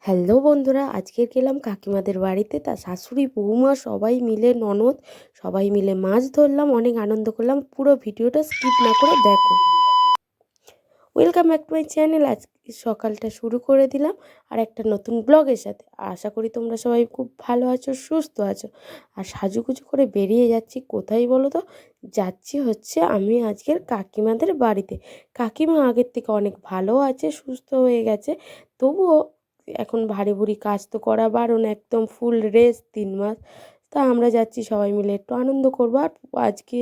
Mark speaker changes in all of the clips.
Speaker 1: Hello বন্ধুরা, আজকে গেলাম কাকিমাদের বাড়িতে। তা শাশুড়ি বৌমা সবাই মিলে, ননদ সবাই মিলে মাছ ধরলাম, অনেক আনন্দ করলাম। পুরো ভিডিওটা স্কিপ না করে দেখো। Welcome back to my channel. আজ সকালটা শুরু করে দিলাম আর একটা নতুন ব্লগের সাথে। আশা করি তোমরা সবাই খুব ভালো আছো, সুস্থ আছো। আর সাজুগুজু করে বেরিয়ে যাচ্ছি কোথায় বলো তো? যাচ্ছি হচ্ছে আমি আজকের কাকিমাদের বাড়িতে। কাকিমা আগের থেকে অনেক ভালো আছে, সুস্থ হয়ে গেছে। তবুও এখন ভারী ভুরি কাজ তো করা বারণ, একদম ফুল রেস্ট 3 মাস। তা আমরা যাচ্ছি সবাই মিলে একটু আনন্দ করবো। আর আজকে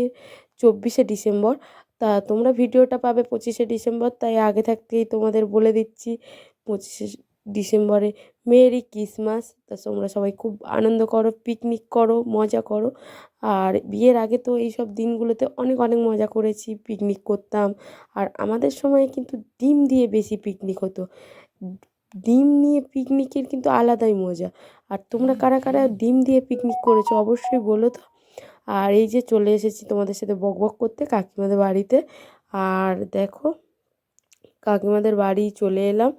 Speaker 1: 24শে ডিসেম্বর। তা তোমরা ভিডিওটা পাবে 25শে ডিসেম্বর, তাই আগে থাকতেই তোমাদের বলে দিচ্ছি 25শে ডিসেম্বরে মেরি ক্রিসমাস। তা তোমরা সবাই খুব আনন্দ করো, পিকনিক করো, মজা করো। আর বিয়ের আগে তো এইসব দিনগুলোতে অনেক অনেক মজা করেছি, পিকনিক করতাম। আর আমাদের সময় কিন্তু ডিম দিয়ে বেশি পিকনিক হতো। ডিম নিয়ে পিকনিকের কিন্তু আলাদাই মজা। আর তোমরা কারা কারা ডিম দিয়ে পিকনিক করেছো অবশ্যই বলো তো। আর এই যে চলে এসেছি তোমাদের সাথে বকবক করতে কাকিমাদের বাড়িতে। আর দেখো, কাকিমাদের বাড়ি চলে এলাম।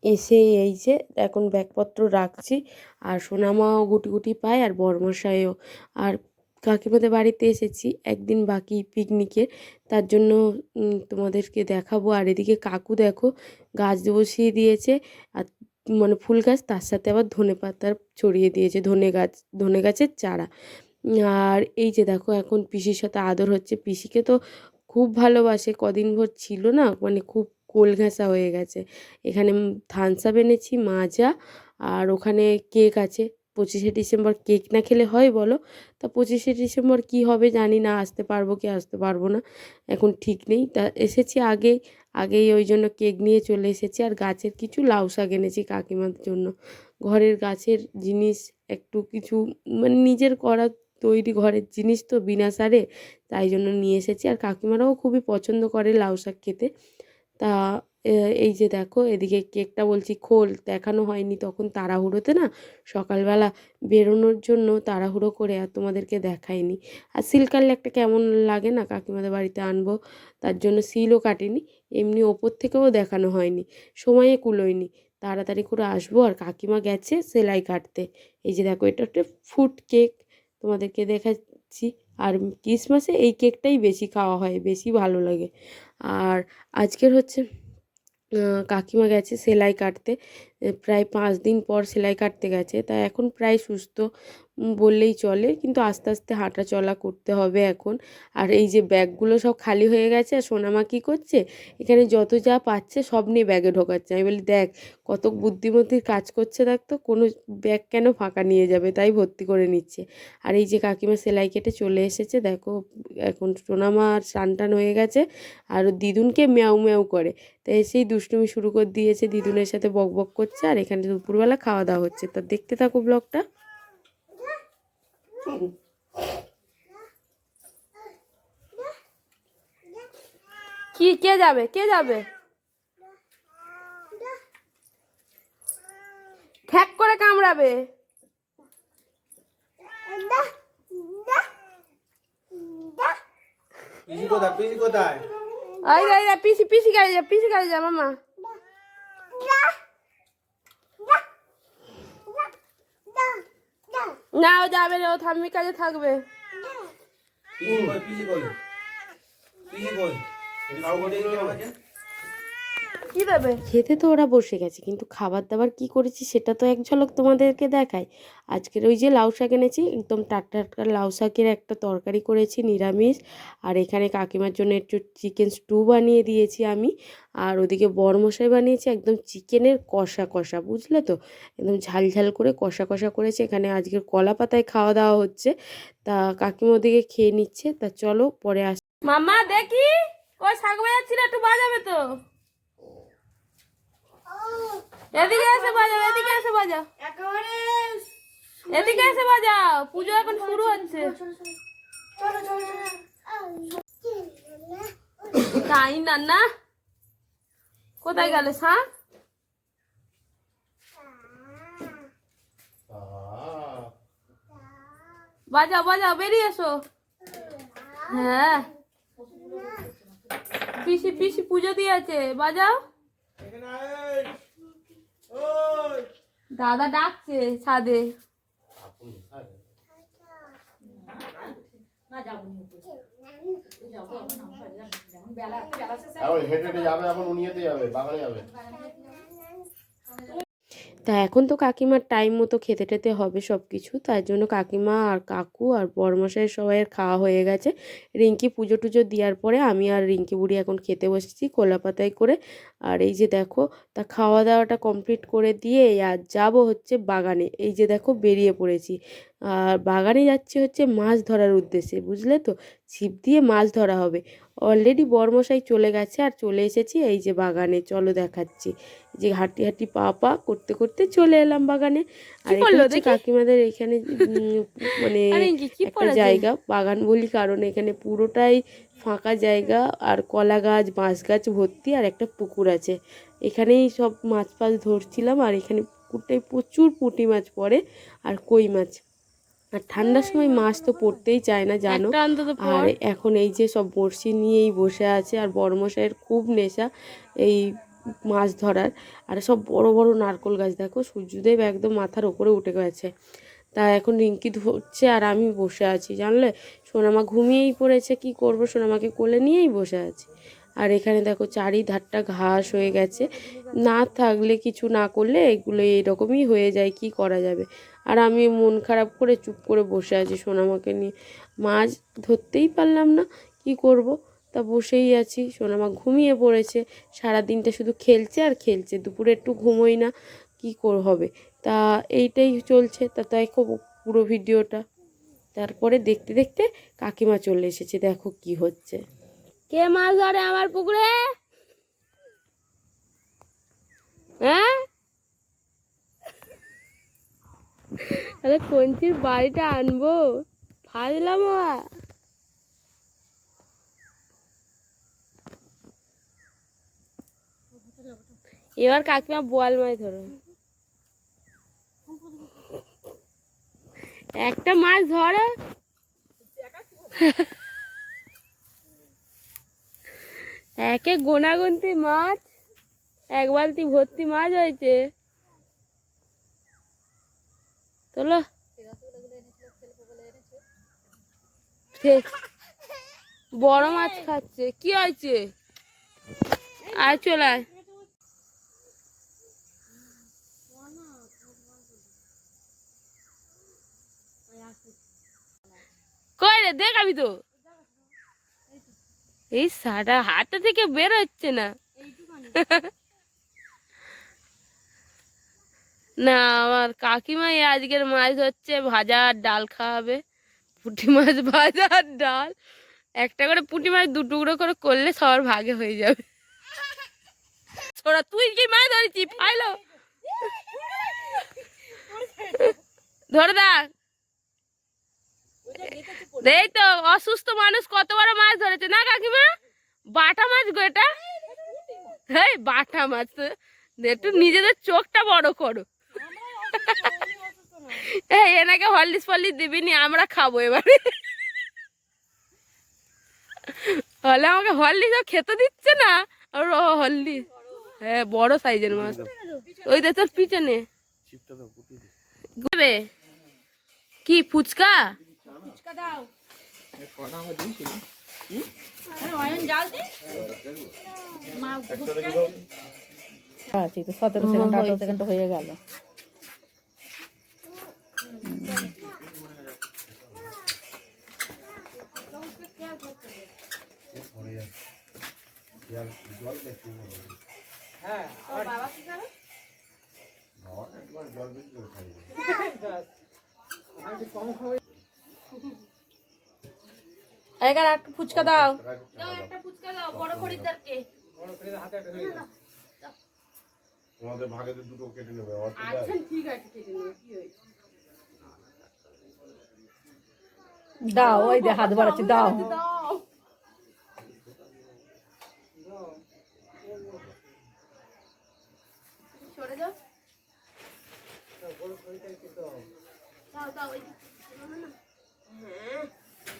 Speaker 1: এসে এই যে এখন ব্যাগপত্র রাখছি। আর সোনামাও গুটি গুটি পায়, আর বড়মশাইও। আর কাকিমাদের বাড়িতে এসেছি একদিন বাকি পিকনিকের, তার জন্য তোমাদেরকে দেখাবো। আর এদিকে কাকু দেখো গাছ বসিয়ে দিয়েছে। আর মানে ফুল গাছ, তার সাথে আবার ধনেপাতা ছড়িয়ে দিয়েছে, ধনে গাছের চারা। আর এই যে দেখো এখন পিসির সাথে আদর হচ্ছে। পিসিকে তো খুব ভালোবাসে, কদিন ভর ছিল না, মানে খুব কোল ঘেঁষা হয়ে গেছে। এখানে থামস আপ এনেছি, মাজা। আর ওখানে কেক আছে। 25শে ডিসেম্বর কেক না খেলে হয় বলো? তা 25শে ডিসেম্বর কি হবে জানি না, আসতে পারবো কি আসতে পারবো না এখন ঠিক নেই। তা এসেছি আগেই ওই জন্য কেক নিয়ে চলে এসেছি। আর গাছের কিছু লাউ শাক এনেছি কাকিমার জন্য। ঘরের গাছের জিনিস একটু কিছু, মানে নিজের করা তৈরি ঘরের জিনিস তো বিনা সারে, তাই জন্য নিয়ে এসেছি। আর কাকিমারাও খুবই পছন্দ করে লাউ শাক খেতে। তা এই যে দেখো এদিকে কেকটা বলছি খোল, দেখানো হয়নি তখন তাড়াহুড়োতে না, সকালবেলা বেরোনোর জন্য তাড়াহুড়ো করে আর তোমাদেরকে দেখাইনি। আর সিল কাটলে একটা কেমন লাগে না, কাকিমাদের বাড়িতে আনবো তার জন্য সিলও কাটিনি। এমনি ওপর থেকেও দেখানো হয়নি, সময়ে কুলোয়নি। তাড়াতাড়ি করে আসবো। আর কাকিমা গেছে সেলাই কাটতে। এই যে দেখো এটা একটা ফুড কেক, তোমাদেরকে দেখাচ্ছি। আর ক্রিসমাসে এই কেকটাই বেশি খাওয়া হয়, বেশি ভালো লাগে। আর আজকের হচ্ছে কাকিমা গেছে সেলাই কাটতে। প্রায় 5 দিন পর সেলাই কাটতে গেছে, তা এখন প্রায় সুস্থ বললেই চলে, কিন্তু আস্তে আস্তে হাঁটা চলা করতে হবে এখন। আর এই যে ব্যাগগুলো সব খালি হয়ে গেছে। আর সোনামা কী করছে, এখানে যত যা পাচ্ছে সব নিয়ে ব্যাগে ঢোকাচ্ছে। আমি বলি দেখ কত বুদ্ধিমতির কাজ করছে, দেখ তো কোনো ব্যাগ কেন ফাঁকা নিয়ে যাবে, তাই ভর্তি করে নিচ্ছে। আর এই যে কাকিমা সেলাই কেটে চলে এসেছে দেখো। এখন সোনামা আর স্নান টান হয়ে গেছে, আর দিদুনকে ম্যাও ম্যাও করে, তাই এসেই দুষ্টুমি শুরু করে দিয়েছে, দিদুনের সাথে বকবক করছে। আর এখানে দুপুরবেলা খাওয়া দাওয়া হচ্ছে, তা দেখতে থাকো ব্লগটা। কি কে যাবে, কে যাবে? ঠ্যাক করে কামড়াবে।
Speaker 2: পিসি কোথায়? পিসি কোথায়?
Speaker 1: পিসি পিসি গাড়ি যা, পিসি গাড়ি যা মামা। না ও যাবে না, ও ঠাম্মির কাছে থাকবে।
Speaker 2: পিসি কই? পিসি কই? পিসি কই? কাউ কোটে গিয়ে আমাকে
Speaker 1: কি দেবে খেতে? তো ওরা বসে গেছে, কিন্তু খাবার দাবার কি করেছি সেটা তো এক ঝলক তোমাদেরকে দেখাই। আজকের ওই যে লাউ শাক এনেছি, একদম টাটকা টাটকা লাউ শাকের একটা তরকারি করেছি নিরামিষ। আর এখানে কাকিমার জন্য একটু চিকেন স্টু বানিয়ে দিয়েছি আমি। আর ওদিকে বড়মশাই বানিয়েছে একদম চিকেনের কষা কষা, বুঝলে তো, একদম ঝাল ঝাল করে কষা কষা করেছে। এখানে আজকের কলা পাতায় খাওয়া দাওয়া হচ্ছে। তা কাকিমা ওদিকে খেয়ে নিচ্ছে। তা চলো পরে আস। মামা দেখি ওই শাক বাজাচ্ছিল, একটু বাজাবে তো। এদিকে এসে বাজাও, এদিকে এসে বাজাও, এদিকে এসে বাজাও, পুজো এখন শুরু হচ্ছে। তাই না, না কোথায় গেল শাক? বাজাও বাজাও, বেরিয়ে এসো। হ্যাঁ পিসি পিসি পুজো দিয়েছে, বাজাও।
Speaker 2: এখানে আয়। ওই
Speaker 1: দাদা ডাকছে ছাদে।
Speaker 2: হেঁটে হেঁটে যাবে, এখন উনিয়েতে যাবে, বাগানে যাবে।
Speaker 1: তা এখন তো কাকিমার টাইম মতো খেতে টেতে হবে সব কিছু, তার জন্য কাকিমা আর কাকু আর বড়মশাই সবাইয়ের খাওয়া হয়ে গেছে। রিঙ্কি পুজো টুজো দেওয়ার পরে আমি আর রিঙ্কি বুড়ি এখন খেতে বসেছি কলা পাতায় করে। আর এই যে দেখো, তা খাওয়া দাওয়াটা কমপ্লিট করে দিয়ে আর যাব হচ্ছে বাগানে। এই যে দেখো বেরিয়ে পড়েছি। আর বাগানে যাচ্ছি হচ্ছে মাছ ধরার উদ্দেশ্যে, বুঝলে তো, ছিপ দিয়ে মাছ ধরা হবে। অলরেডি বড়মশাই চলে গেছে আর চলে এসেছি এই যে বাগানে, চলো দেখাচ্ছি। যে হাঁটি হাঁটি পা পা করতে করতে চলে এলাম বাগানে। আর এটা হচ্ছে কাকিমাদের এখানে মানে একটা জায়গা, বাগান বলি কারণ এখানে পুরোটাই ফাঁকা জায়গা আর কলা গাছ বাঁশ গাছ ভর্তি, আর একটা পুকুর আছে। এখানেই সব মাছ ফাছ ধরছিলাম। আর এখানে পুকুরটায় প্রচুর পুঁটি মাছ পড়ে আর কই মাছ। আর ঠান্ডার সময় মাছ তো পড়তেই চায় না জানো। আর এখন এই যে সব বড়শি নিয়েই বসে আছে। আর বড়মশাইয়ের খুব নেশা এই মাছ ধরার। আর সব বড় বড় নারকোল গাছ দেখো, সূর্যদেব একদম মাথার ওপরে উঠে গেছে। তা এখন রিঙ্কি ধরছে আর আমি বসে আছি জানলে। সোনামা ঘুমিয়েই পড়েছে, কি করব, সোনামাকে কোলে নিয়েই বসে আছি। আর এখানে দেখো চারিধারটা ঘাস হয়ে গেছে, না থাকলে কিছু না করলে এগুলো এরকমই হয়ে যায়, কি করা যাবে। আর আমি মন খারাপ করে চুপ করে বসে আছি সোনামাকে নিয়ে, মাছ ধরতেই পারলাম না, কি করব। তা বসেই আছি, সোনামা ঘুমিয়ে পড়েছে, সারা দিনটা শুধু খেলছে আর খেলছে, দুপুরে একটু ঘুমোই না, কি হবে। তা এইটাই চলছে। তা তাই খুব পুরো ভিডিওটা তারপরে দেখতে দেখতে কাকিমা চলে এসেছে, দেখো কি হচ্ছে। কে মাছ ধরে আমার পুকুরে? হ্যাঁ, তাহলে কঞ্চির বাড়িটা আনবো, ফাজলাম। এবার কাকিমা বোয়াল মাছ ধরো, একটা মাছ ধরে একে গোনাগুনতি মাছ, এক বালতি ভর্তি মাছ হয়েছে। চলো বড় মাছ খাচ্ছে, কি হয়েছে? আয় চলে আয়। কই রে, দেখাবি তো? এই সাটা হাতে থেকে বের হচ্ছে না। না, আমার কাকিমাই আজকের মাছ ধরছে, ভাজা আর ডাল খাওয়াবে। পুঁটি মাছ ভাজা আর ডাল, একটা করে পুঁটি মাছ দু টুকরো করে করলে সবার ভাগে হয়ে যাবে। ছোড়া, তুই কি মাছ ধরেছি ফাইলো ধরে দেখ। এই তো অসুস্থ মানুষ কত বড় মাছ ধরেছে না কাকিমা? বাটা মাছ গো এটা। হ্যাঁ, বাটা মাছ। একটু নিজেদের চোখটা বড় করো। এই এনাকে হরলিক্স ফরলিক্স দিবিনি, আমরা খাবো এবারে। হলে আমাকে হরলিক্স খেতে দিচ্ছে না। আর হরলিক্স, হ্যাঁ বড় সাইজের মাছ। ওই দে তোর পিছনে কি ফুচকা দাও।
Speaker 3: তো 17 সেকেন্ড 18 সেকেন্ড হয়ে গেল।
Speaker 1: এখানে একটা ফুচকা দাও, একটা ফুচকা দাও বড় খরিদ্দারকে।
Speaker 2: তোমাদের ভাগে দুটো কেটে নেবে।
Speaker 1: আচ্ছা ঠিক আছে, কেটে নেবে, কি হয়েছে।
Speaker 3: দাও, ওই দে হাত বাড়াচ্ছি, দাও।
Speaker 1: সরে যাও, দাও দাও, ওই হ্যাঁ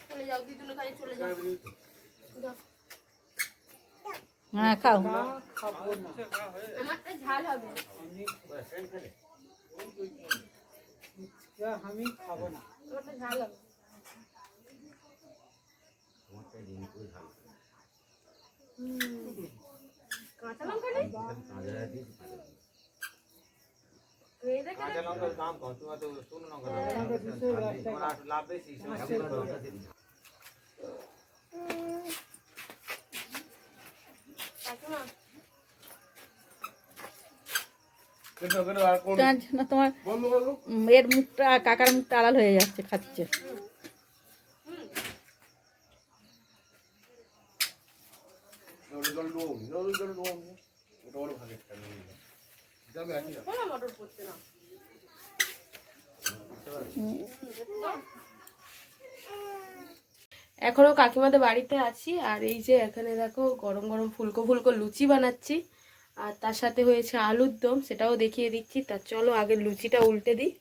Speaker 1: চলে যাও, দুজনে খালি চলে যাও।
Speaker 3: হ্যাঁ খাও।
Speaker 1: আমারটা ঝাল হবে।
Speaker 4: আমি খাবো না।
Speaker 1: আমারটা ঝাল হবে। কাঁচা লঙ্কা নেই?
Speaker 2: কাঁচা লঙ্কার দাম কত? তোমার তো শুকনো লঙ্কা তোমার একটু লাভ বেশি।
Speaker 1: কাকিমা,
Speaker 3: তার জন্য তোমার এর মুখটা কাকার মুখটা আড়াল হয়ে যাচ্ছে খাচ্ছে।
Speaker 1: কোনো মটর পড়ছে না। এখনো কাকিমাদের বাড়িতে আছি, আর এই যে এখানে দেখো গরম গরম ফুলকো ফুলকো লুচি বানাচ্ছি, আর তার সাথে হয়েছে আলুর দম, সেটাও দেখিয়ে দিচ্ছি। তা চলো আগে লুচিটা উল্টে দিই।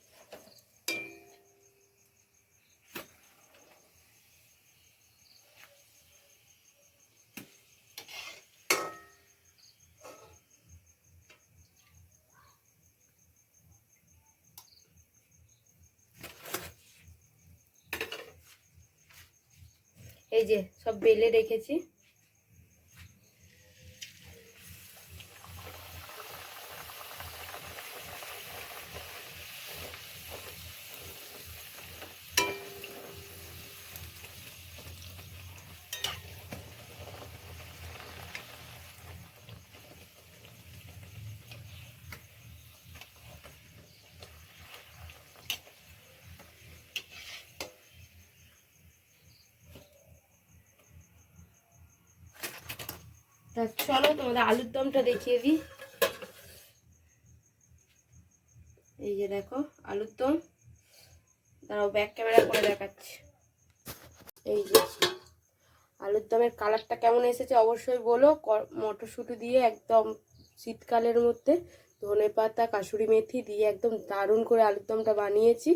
Speaker 1: এই যে সব বেলে রেখেছি। তা চলো তোমাদের আলুর দমটা দেখিয়ে দিই। এই যে দেখো আলুর দম, দাঁড়াও ব্যাক ক্যামেরা করে দেখাচ্ছি। এই যে আলুর দমের কালারটা কেমন এসেছে অবশ্যই বলো। মটরশুঁটি দিয়ে একদম শীতকালের মধ্যে ধনেপাতা কাসুরি মেথি দিয়ে একদম দারুণ করে আলুর দমটা বানিয়েছি।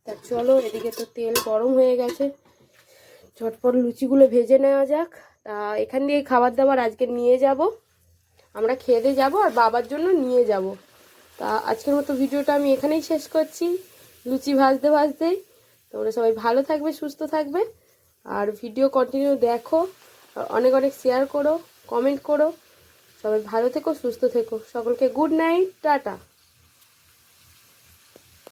Speaker 1: তা চলো এদিকে তো তেল গরম হয়ে গেছে, ঝটপট লুচিগুলো ভেজে নেওয়া যাক। তা এখান দিয়ে খাবার দাবার আজকে নিয়ে যাব, আমরা খেয়ে দিয়ে যাবো আর বাবার জন্য নিয়ে যাব। তা আজকের মতো ভিডিওটা আমি এখানেই শেষ করছি, লুচি ভাজতে ভাজতেই। তোমরা সবাই ভালো থাকবে, সুস্থ থাকবে, আর ভিডিও কন্টিনিউ দেখো, আর অনেক অনেক শেয়ার করো, কমেন্ট করো। সবাই ভালো থেকো, সুস্থ থেকো, সকলকে গুড নাইট, টাটা।